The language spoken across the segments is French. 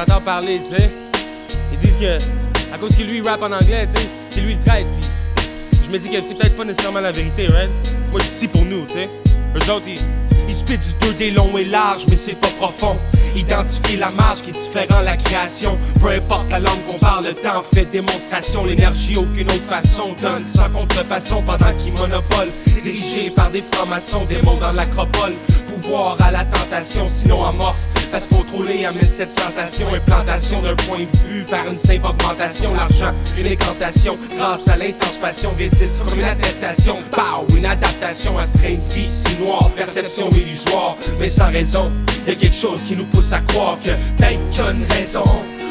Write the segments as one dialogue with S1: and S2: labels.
S1: entends parler, tu sais. Ils disent que, à cause que lui, il rappe en anglais, tu sais, c'est lui le traite, puis je me dis que c'est peut-être pas nécessairement la vérité, right? Moi, je dis si pour nous, tu sais. Eux autres, ils spit du 2D long et large, mais c'est pas profond. Identifier la marge qui est différent de la création. Peu importe la langue qu'on parle, le temps fait démonstration. L'énergie, aucune autre façon donne sans contrefaçon pendant qu'ils monopole. Dirigé par des francs-maçons, démons dans l'acropole. Pouvoir à la tentation, sinon amorphe. Parce contrôler amène cette sensation. Implantation d'un point de vue par une simple augmentation. L'argent, une incantation. Grâce à l'intense passion, résiste comme une attestation. Pow, une adaptation à ce train de vie si noir. Perception illusoire, mais sans raison. Y'a quelque chose qui nous pousse à croire que peut-être qu'il y a une raison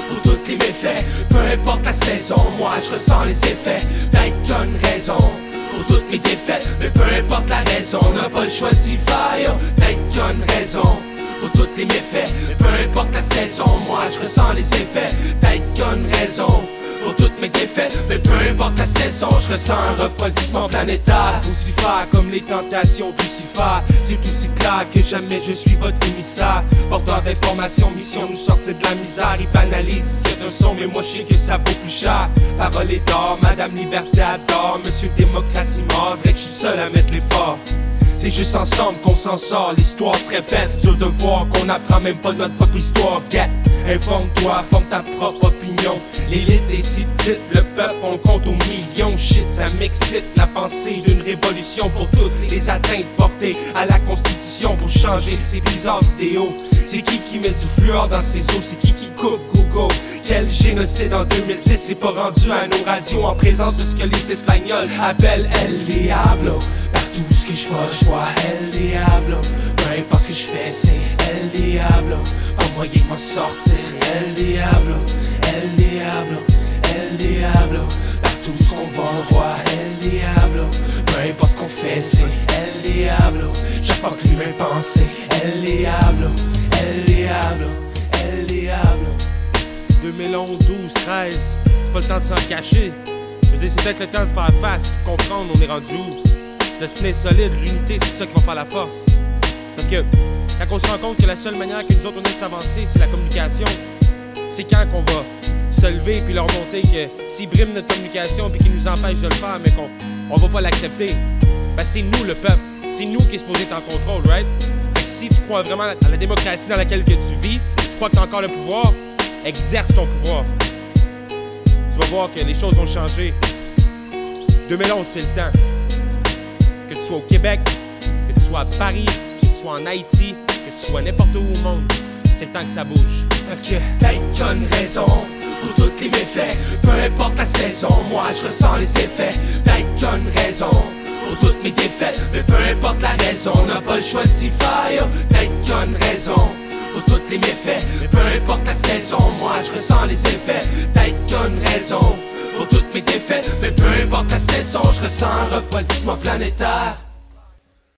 S1: pour tous les méfaits. Peu importe la saison, moi je ressens les effets. Peut-être qu'il y a une raison pour toutes mes défaites, mais peu importe la raison, on n'a pas le choix d'y faire. Peut-être qu'il y a une raison pour toutes les méfaits, mais peu importe la saison, moi je ressens les effets. Peut-être qu'il y a une raison pour toutes mes défaites, mais peu importe la saison, je ressens un refroidissement planétaire. Aussi fort comme les tentations de Lucifer, c'est aussi clair que jamais je suis votre émissaire. Porteur d'informations, mission nous sortir de la misère. Il banalise ce qu'est un son, mais moi je sais que ça vaut plus cher. Parole est d'or, Madame Liberté adore, Monsieur Démocratie mort, dirait que je suis seul à mettre l'effort. C'est juste ensemble qu'on s'en sort, l'histoire se répète. Dur de voir qu'on apprend même pas notre propre histoire. Get, informe-toi, forme ta propre opinion. L'élite est si petite, le peuple on compte aux millions. Shit, ça m'excite, la pensée d'une révolution pour toutes les atteintes portées à la Constitution. Pour changer ces bizarres vidéos, c'est qui met du fluor dans ses eaux? C'est qui coupe Google? Quel génocide en 2010 c'est pas rendu à nos radios en présence de ce que les Espagnols appellent El Diablo. Partout ce que je vois El Diablo. Peu importe ce que je fais, c'est El Diablo. Pas moyen de m'en sortir, El Diablo, El Diablo, El Diablo. Partout ce qu'on va, on voit El Diablo. Peu importe ce qu'on fait, c'est El Diablo. Chaque fois que l'humain pense, c'est El Diablo, El Diablo, El Diablo. 2011, 12, 13, c'est pas le temps de s'en cacher. Je veux dire, c'est peut-être le temps de faire face, de comprendre on est rendu où. De se tenir solide, l'unité, c'est ça qui va faire la force. Parce que quand on se rend compte que la seule manière que nous autres on a de s'avancer, c'est la communication, c'est quand qu'on va se lever puis leur montrer que s'ils briment notre communication puis qu'ils nous empêchent de le faire, mais qu'on va pas l'accepter, ben c'est nous le peuple, c'est nous qui est supposé être en contrôle, right? Fait que si tu crois vraiment à la démocratie dans laquelle que tu vis, tu crois que tu as encore le pouvoir, exerce ton pouvoir. Tu vas voir que les choses ont changé. 2011, c'est le temps. Que tu sois au Québec, que tu sois à Paris, que tu sois en Haïti, que tu sois n'importe où au monde, c'est le temps que ça bouge. Parce que peut-être qu'il y a une raison pour tous les méfaits. Peu importe la saison, moi je ressens les effets. Peut-être qu'il y a une raison pour toutes mes défaites, mais peu importe la raison, on n'a pas le choix d'y faire. Peut-être qu'il y a une raison pour toutes les méfaits, mais peu importe la saison, moi je ressens les effets. Peut-être qu'il y a une raison pour toutes mes défaites, mais peu importe la saison, je ressens un refroidissement planétaire.